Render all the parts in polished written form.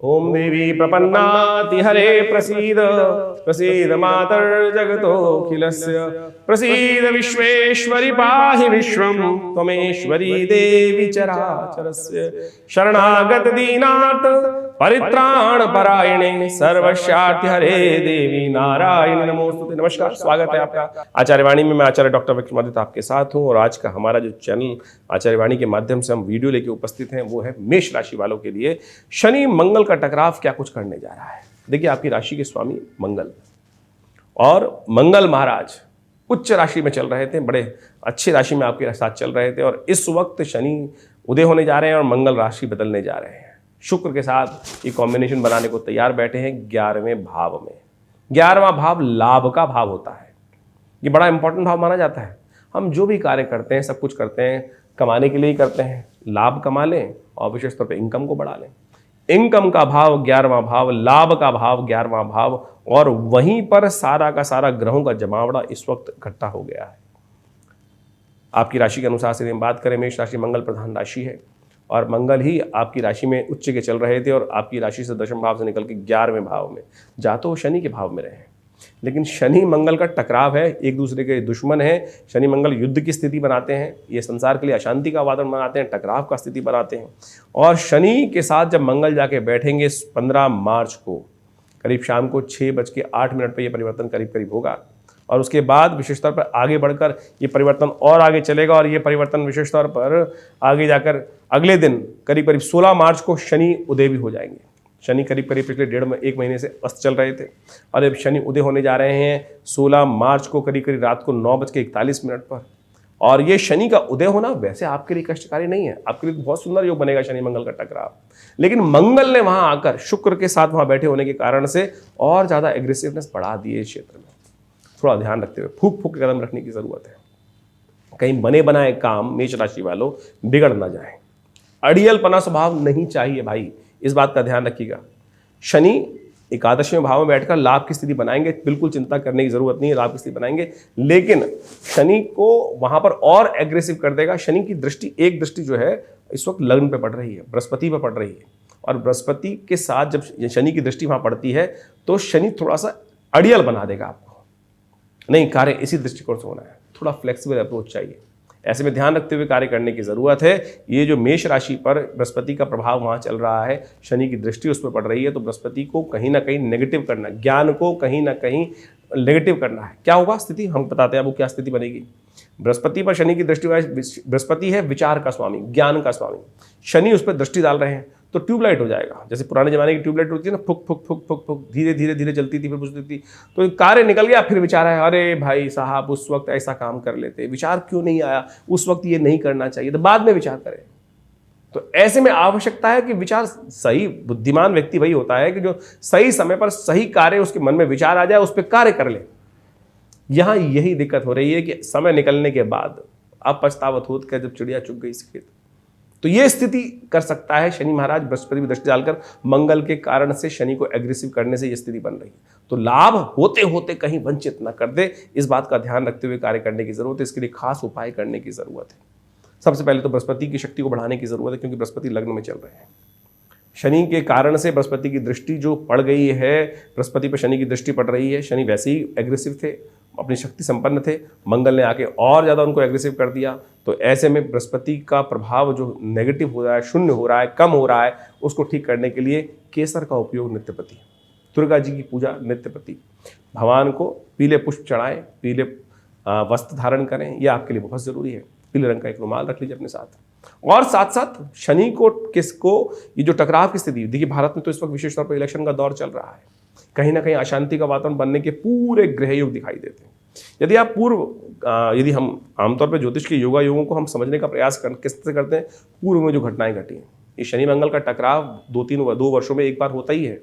ओम देवी प्रपन्नाति हरे प्रसीद प्रसीद मातर जगतोऽखिलस्य प्रसीद विश्वेश्वरि पाहि विश्वं त्वमेश्वरी देवी चराचरस्य शरणागत दीनार्थ परित्राण परायणे सर्वस्यार्थ हरे देवी नारायणी नमोस्तुते। नमस्कार, स्वागत है आपका आचार्यवाणी में। मैं आचार्य डॉक्टर विक्रमादित्य आपके साथ हूं और आज का हमारा जो चैनल आचार्यवाणी के माध्यम से हम वीडियो लेके उपस्थित हैं वो है मेष राशि वालों के लिए शनि मंगल का टकराव क्या कुछ करने जा रहा है। देखिए, आपकी राशि के स्वामी मंगल और मंगल महाराज उच्च राशि में चल रहे थे, बड़े अच्छी राशि में आपके साथ चल रहे थे और इस वक्त शनि उदय होने जा रहे हैं और मंगल राशि बदलने जा रहे हैं। शुक्र के साथ ये कॉम्बिनेशन बनाने को तैयार बैठे हैं 11वें भाव में। 11वां भाव लाभ का भाव होता है, ये बड़ा इंपॉर्टेंट भाव माना जाता है। हम जो भी कार्य करते हैं, सब कुछ करते हैं कमाने के लिए ही करते हैं। लाभ कमा लें और विशेष तौर पर इनकम को बढ़ा लें। इनकम का भाव 11वां भाव, लाभ का भाव 11वां भाव और वहीं पर सारा का सारा ग्रहों का जमावड़ा इस वक्त इकट्ठा हो गया है। आपकी राशि के अनुसार से हम बात करें, मेष राशि मंगल प्रधान राशि है और मंगल ही आपकी राशि में उच्च के चल रहे थे और आपकी राशि से दशम भाव से निकल के 11वें भाव में, जा तो शनि के भाव में रहे। लेकिन शनि मंगल का टकराव है, एक दूसरे के दुश्मन है। शनि मंगल युद्ध की स्थिति बनाते हैं, ये संसार के लिए अशांति का वातावरण बनाते हैं, टकराव का स्थिति बनाते हैं। और शनि के साथ जब मंगल जाके बैठेंगे 15 मार्च को करीब शाम को 6:08 पर यह परिवर्तन करीब करीब होगा और उसके बाद विशेष तौर पर आगे बढ़कर ये परिवर्तन और आगे चलेगा और ये परिवर्तन विशेष तौर पर आगे जाकर अगले दिन करीब करीब 16 मार्च को शनि उदय भी हो जाएंगे। शनि करीब करीब पिछले 1.5 महीने से अस्त चल रहे थे और अब शनि उदय होने जा रहे हैं 16 मार्च को करीब करीब रात को 9:41 पर। और ये शनि का उदय होना वैसे आपके लिए कष्टकारी नहीं है, आपके लिए बहुत सुंदर योग बनेगा शनि मंगल का टकराव। लेकिन मंगल ने वहां आकर शुक्र के साथ वहां बैठे होने के कारण से और ज्यादा एग्रेसिवनेस बढ़ा दी है इस क्षेत्र में। थोड़ा ध्यान रखते हुए फूक फूक के कदम रखने की जरूरत है, कहीं बने बनाए काम मेष राशि वालों बिगड़ ना जाए। अड़ियलपना स्वभाव नहीं चाहिए भाई, इस बात का ध्यान रखिएगा। शनि एकादशवें भाव में बैठकर लाभ की स्थिति बनाएंगे, बिल्कुल चिंता करने की जरूरत नहीं है, लाभ की स्थिति बनाएंगे। लेकिन शनि को वहां पर और एग्रेसिव कर देगा। शनि की दृष्टि, एक दृष्टि जो है इस वक्त लग्न पे पड़ रही है, बृहस्पति पे पड़ रही है और बृहस्पति के साथ जब शनि की दृष्टि वहां पड़ती है तो शनि थोड़ा सा अड़ियल बना देगा आपको। नहीं, कार्य इसी दृष्टिकोण से होना है, थोड़ा फ्लेक्सिबल अप्रोच चाहिए। ऐसे में ध्यान रखते हुए कार्य करने की जरूरत है। ये जो मेष राशि पर बृहस्पति का प्रभाव वहां चल रहा है, शनि की दृष्टि उस पर पड़ रही है, तो बृहस्पति को कहीं ना कहीं नेगेटिव करना, ज्ञान को कहीं ना कहीं नेगेटिव करना है। क्या होगा स्थिति, हम बताते हैं आपको क्या स्थिति बनेगी। बृहस्पति पर शनि की दृष्टि, बृहस्पति है विचार का स्वामी, ज्ञान का स्वामी, शनि उस पर दृष्टि डाल रहे हैं तो ट्यूबलाइट हो जाएगा। जैसे पुराने जमाने की ट्यूबलाइट होती है ना, फुक फुक फुक फुक फुक, धीरे धीरे धीरे जलती थी, फिर बुझती थी, तो कार्य निकल गया। फिर विचार है, अरे भाई साहब उस वक्त ऐसा काम कर लेते, विचार क्यों नहीं आया, उस वक्त ये नहीं करना चाहिए, तो बाद में विचार करें। तो ऐसे में आवश्यकता है कि विचार, सही बुद्धिमान व्यक्ति वही होता है कि जो सही समय पर सही कार्य उसके मन में विचार आ जाए, उस पर कार्य कर ले। यहां यही दिक्कत हो रही है कि समय निकलने के बाद अब पछतावत होत कर जब चिड़िया चुग गई खेत। तो ये स्थिति कर सकता है शनि महाराज बृहस्पति में दृष्टि डालकर, मंगल के कारण से शनि को एग्रेसिव करने से ये स्थिति बन रही है। तो लाभ होते होते कहीं वंचित न कर दे, इस बात का ध्यान रखते हुए कार्य करने की जरूरत है। इसके लिए खास उपाय करने की जरूरत है। सबसे पहले तो बृहस्पति की शक्ति को बढ़ाने की जरूरत है, क्योंकि बृहस्पति लग्न में चल रहे हैं। शनि के कारण से बृहस्पति की दृष्टि जो पड़ गई है, बृहस्पति पर शनि की दृष्टि पड़ रही है। शनि वैसे ही एग्रेसिव थे, अपनी शक्ति संपन्न थे, मंगल ने आके और ज़्यादा उनको एग्रेसिव कर दिया। तो ऐसे में बृहस्पति का प्रभाव जो नेगेटिव हो रहा है, शून्य हो रहा है, कम हो रहा है, उसको ठीक करने के लिए केसर का उपयोग नित्यप्रति, दुर्गा जी की पूजा नित्यप्रति, भगवान को पीले पुष्प चढ़ाएं, पीले वस्त्र धारण करें, यह आपके लिए बहुत ज़रूरी है। पीले रंग का एक रुमाल रख लीजिए अपने साथ। और साथ साथ शनि को ये जो टकराव की स्थिति, देखिए भारत में तो इस वक्त विशेष तौर पर इलेक्शन का दौर चल रहा है, कहीं ना कहीं अशांति का वातावरण बनने के पूरे ग्रह योग दिखाई देते हैं। यदि हम आमतौर पर ज्योतिष के योगों को हम समझने का प्रयास किससे करते हैं, पूर्व में जो घटनाएं घटी हैं, ये शनि मंगल का टकराव 2 वर्षों में एक बार होता ही है।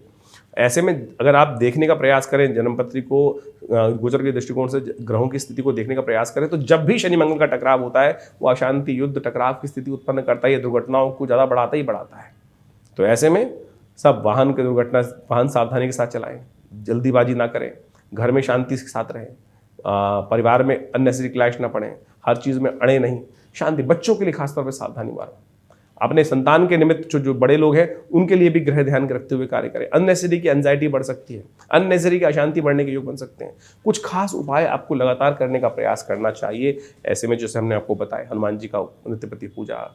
ऐसे में अगर आप देखने का प्रयास करें, जन्मपत्री को गोचर के दृष्टिकोण से ग्रहों की स्थिति को देखने का प्रयास करें, तो जब भी शनि मंगल का टकराव होता है वो अशांति, युद्ध, टकराव की स्थिति उत्पन्न करता है, दुर्घटनाओं को ज़्यादा बढ़ाता ही बढ़ाता है। तो ऐसे में सब वाहन सावधानी के साथ चलाएं, जल्दीबाजी ना करें, घर में शांति के साथ रहें, परिवार में अननेसेसरी क्लैश ना पड़े, हर चीज़ में अड़े नहीं, शांति। बच्चों के लिए खासतौर पर सावधानी मारो। अपने संतान के निमित्त जो बड़े लोग हैं उनके लिए भी ग्रह ध्यान रखते हुए कार्य करें। अननेसेसरी की एंजाइटी बढ़ सकती है, अननेसेसरी की अशांति बढ़ने के योग बन सकते हैं। कुछ खास उपाय आपको लगातार करने का प्रयास करना चाहिए। ऐसे में जैसे हमने आपको बताया, हनुमान जी का नित्यपति पूजा,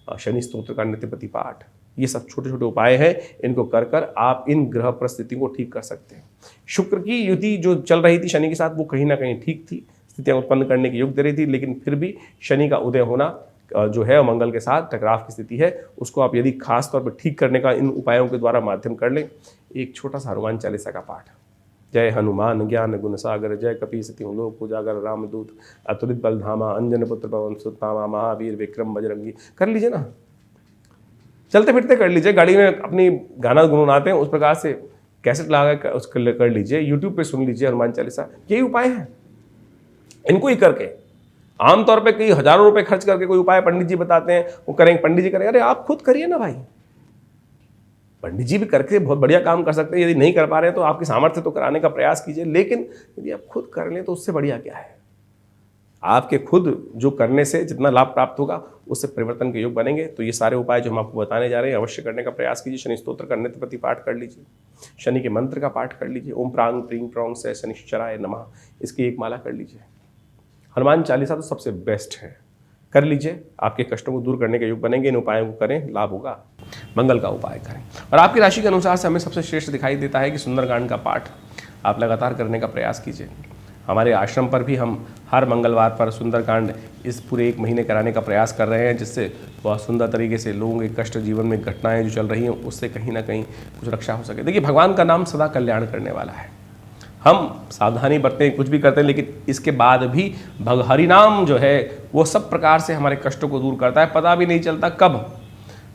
शनि स्तोत्र का नित्यपति पाठ, ये सब छोटे छोटे उपाय हैं। इनको कर कर आप इन ग्रह परिस्थिति को ठीक कर सकते हैं। शुक्र की युति जो चल रही थी शनि के साथ, वो कहीं ना कहीं ठीक थी, स्थितियां उत्पन्न करने के योग दे रही थी, लेकिन फिर भी शनि का उदय होना जो है मंगल के साथ टकराव की स्थिति है, उसको आप यदि खास तौर पर ठीक करने का इन उपायों के द्वारा माध्यम कर लें। एक छोटा सा हनुमान चालीसा का पाठ, जय हनुमान ज्ञान गुण सागर, जय कपीसति लोक उजागर, रामदूत अतुलित बलधामा, अंजन पुत्र पवन सुत नामा, महावीर विक्रम बजरंगी, कर लीजिए ना, चलते फिरते कर लीजिए, गाड़ी में अपनी गाना गुनगुनाते हैं उस प्रकार से कैसेट लगा कर उसको कर लीजिए, यूट्यूब पे सुन लीजिए हनुमान चालीसा। यही उपाय है। इनको ही करके आमतौर पे कई हजारों रुपए खर्च करके कोई उपाय पंडित जी बताते हैं, वो करेंगे, पंडित जी करेंगे, अरे आप खुद करिए ना भाई। पंडित जी भी करके बहुत बढ़िया काम कर सकते हैं। यदि नहीं कर पा रहे हैं तो आपकी सामर्थ्य तो कराने का प्रयास कीजिए, लेकिन यदि आप खुद कर लें तो उससे बढ़िया क्या है। आपके खुद जो करने से जितना लाभ प्राप्त होगा उससे परिवर्तन के योग बनेंगे। तो ये सारे उपाय जो हम आपको बताने जा रहे हैं अवश्य करने का प्रयास कीजिए। शनि स्तोत्र का नित्यपति पाठ कर लीजिए, शनि के मंत्र का पाठ कर लीजिए, ओम प्रांग प्रीं प्रौंग से शनिश्चराय नमः, इसकी एक माला कर लीजिए। हनुमान चालीसा तो सबसे बेस्ट है, कर लीजिए, आपके कष्टों को दूर करने के योग बनेंगे। इन उपायों को करें, लाभ होगा। मंगल का उपाय करें। और आपकी राशि के अनुसार से हमें सबसे श्रेष्ठ दिखाई देता है कि सुंदरकांड का पाठ आप लगातार करने का प्रयास कीजिए। हमारे आश्रम पर भी हम हर मंगलवार पर सुंदरकांड इस पूरे 1 महीने कराने का प्रयास कर रहे हैं, जिससे बहुत सुंदर तरीके से लोगों के कष्ट, जीवन में घटनाएं जो चल रही हैं उससे कहीं ना कहीं कुछ रक्षा हो सके। देखिए, भगवान का नाम सदा कल्याण करने वाला है। हम सावधानी बरतें, हैं, कुछ भी करते हैं, लेकिन इसके बाद भी हरि नाम जो है वो सब प्रकार से हमारे कष्टों को दूर करता है। पता भी नहीं चलता कब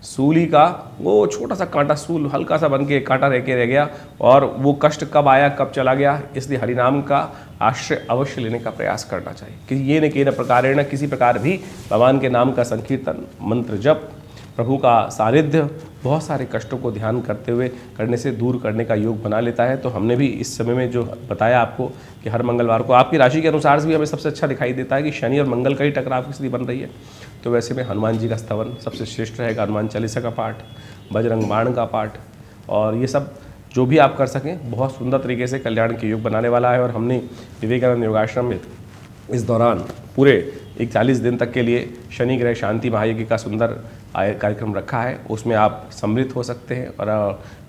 सूली का वो छोटा सा कांटा, सूल हल्का सा बन के कांटा रह गया और वो कष्ट कब आया कब चला गया। इसलिए हरिनाम का आश्रय अवश्य लेने का प्रयास करना चाहिए कि ये न कि न प्रकार न किसी प्रकार भी भगवान के नाम का संकीर्तन, मंत्र जप, प्रभु का सानिध्य बहुत सारे कष्टों को ध्यान करते हुए करने से दूर करने का योग बना लेता है। तो हमने भी इस समय में जो बताया आपको कि हर मंगलवार को आपकी राशि के अनुसार से भी हमें सबसे अच्छा दिखाई देता है कि शनि और मंगल का ही टकराव की स्थिति बन रही है। तो वैसे में हनुमान जी का स्तवन सबसे श्रेष्ठ रहेगा, हनुमान चालीसा का पाठ, बजरंग बाण का पाठ, और ये सब जो भी आप कर सकें बहुत सुंदर तरीके से कल्याण के योग बनाने वाला है। और हमने विवेकानंद योगाश्रम में इस दौरान पूरे 41 दिन तक के लिए शनि ग्रह शांति महायज्ञ का सुंदर कार्यक्रम रखा है। उसमें आप सम्मिलित हो सकते हैं और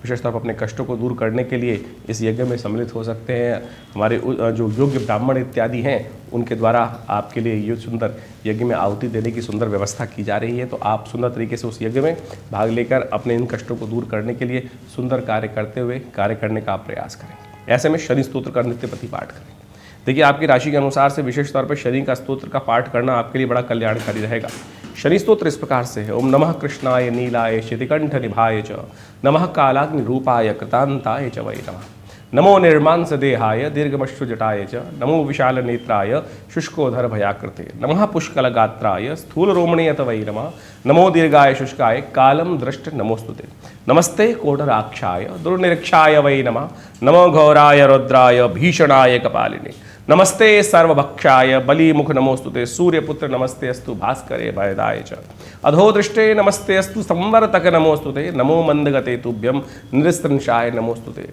विशेष तौर पर अपने कष्टों को दूर करने के लिए इस यज्ञ में सम्मिलित हो सकते हैं। हमारे जो योग्य ब्राह्मण इत्यादि हैं उनके द्वारा आपके लिए ये सुंदर यज्ञ में आहुति देने की सुंदर व्यवस्था की जा रही है। तो आप सुंदर तरीके से उस यज्ञ में भाग लेकर अपने इन कष्टों को दूर करने के लिए सुंदर कार्य करते हुए कार्य करने का आप प्रयास करें। ऐसे में शनि स्तोत्र का नित्यपति पाठ करें। देखिए, आपकी राशि के अनुसार से विशेष तौर पर शनि का स्तोत्र का पाठ करना आपके लिए बड़ा कल्याणकारी रहेगा। शनि स्तोत्र इस प्रकार से है, ओम नमः कृष्णाय नीलाय शितिकंठ निभाय च, नमः कालाग्नि रूपाय कृतांताय च वै नमः, नमो निर्मांस देहाय दीर्घमश्रु जटाय च, नमो विशाल नेत्राय शुष्कोधर भयाकृते, नमः पुष्कल गात्राय स्थूल रोमणीय वै नमः, नमो दीर्घाय शुष्काय कालम दृष्ट नमोस्तुते, नमस्ते कोटराक्षाय दुर्निरीक्षाय वै नमः, नमो घोराय रुद्राय भीषणाय कपालिने, नमस्ते सर्वभक्षाय बलिमुख नमोस्तुते, सूर्यपुत्र नमस्ते अस्तु भास्करे भयदाय च, अधोदृष्टे नमस्ते अस्तु संवर्तक नमोस्तुते, नमो मंदगते तुभ्यम निरस्त्रंशाय नमोस्तुते।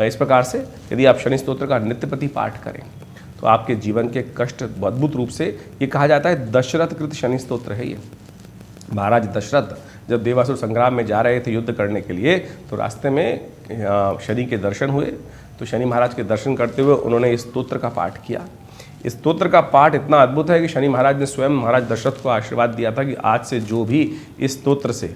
इस प्रकार से यदि आप शनि स्तोत्र का नित्यपति पाठ करें तो आपके जीवन के कष्ट अद्भुत रूप से, ये कहा जाता है दशरथ कृत शनि स्तोत्र है ये। महाराज दशरथ जब देवासुर संग्राम में जा रहे थे युद्ध करने के लिए, तो रास्ते में शनि के दर्शन हुए। तो शनि महाराज के दर्शन करते हुए उन्होंने इस स्तोत्र का पाठ किया। इस स्तोत्र का पाठ इतना अद्भुत है कि शनि महाराज ने स्वयं महाराज दशरथ को आशीर्वाद दिया था कि आज से जो भी इस स्तोत्र से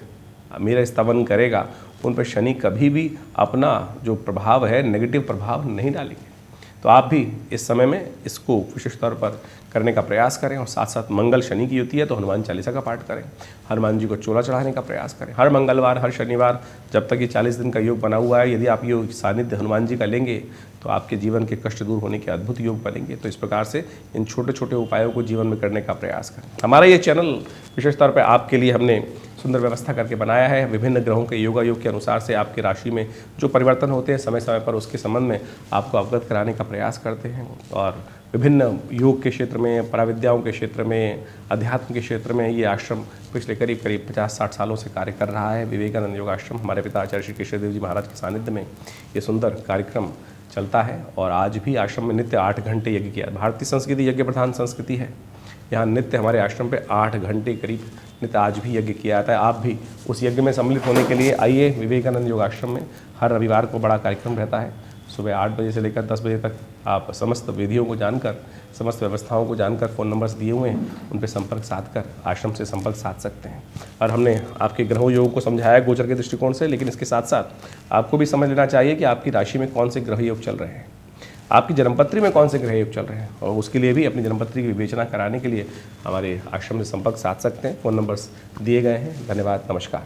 मेरा स्तवन करेगा उन पर शनि कभी भी अपना जो प्रभाव है नेगेटिव प्रभाव नहीं डालेंगे। तो आप भी इस समय में इसको विशेष तौर पर करने का प्रयास करें। और साथ साथ मंगल शनि की युति है तो हनुमान चालीसा का पाठ करें, हनुमान जी को चोला चढ़ाने का प्रयास करें। हर मंगलवार, हर शनिवार, जब तक ये 40 दिन का योग बना हुआ है, यदि आप ये सानिध्य हनुमान जी का लेंगे तो आपके जीवन के कष्ट दूर होने के अद्भुत योग बनेंगे। तो इस प्रकार से इन छोटे छोटे उपायों को जीवन में करने का प्रयास करें। हमारा ये चैनल विशेष तौर पर आपके लिए हमने सुंदर व्यवस्था करके बनाया है। विभिन्न ग्रहों के योगा योग के अनुसार से आपकी राशि में जो परिवर्तन होते हैं समय समय पर उसके संबंध में आपको अवगत कराने का प्रयास करते हैं। और विभिन्न योग के क्षेत्र में, पराविद्याओं के क्षेत्र में, अध्यात्म के क्षेत्र में ये आश्रम पिछले करीब 50-60 सालों से कार्य कर रहा है। विवेकानंद योग आश्रम, हमारे पिता आचार्य श्री कृष्णदेव जी महाराज के सानिध्य में ये सुंदर कार्यक्रम चलता है और आज भी आश्रम में नित्य 8 घंटे यज्ञ किया। भारतीय संस्कृति यज्ञ प्रधान संस्कृति है। यहाँ नित्य हमारे आश्रम पे 8 घंटे करीब नित्य आज भी यज्ञ किया जाता है। आप भी उस यज्ञ में सम्मिलित होने के लिए आइए। विवेकानंद योग आश्रम में हर रविवार को बड़ा कार्यक्रम रहता है। सुबह 8 बजे से लेकर 10 बजे तक आप समस्त विधियों को जानकर, समस्त व्यवस्थाओं को जानकर, फ़ोन नंबर्स दिए हुए हैं उन पर संपर्क साध कर आश्रम से संपर्क साध सकते हैं। और हमने आपके ग्रहों योग को समझाया गोचर के दृष्टिकोण से, लेकिन इसके साथ साथ आपको भी समझ लेना चाहिए कि आपकी राशि में कौन से ग्रह योग चल रहे हैं, आपकी जन्मपत्री में कौन से ग्रह योग चल रहे हैं, और उसके लिए भी अपनी जन्मपत्री की विवेचना कराने के लिए हमारे आश्रम से संपर्क साध सकते हैं। फ़ोन नंबर्स दिए गए हैं। धन्यवाद, नमस्कार।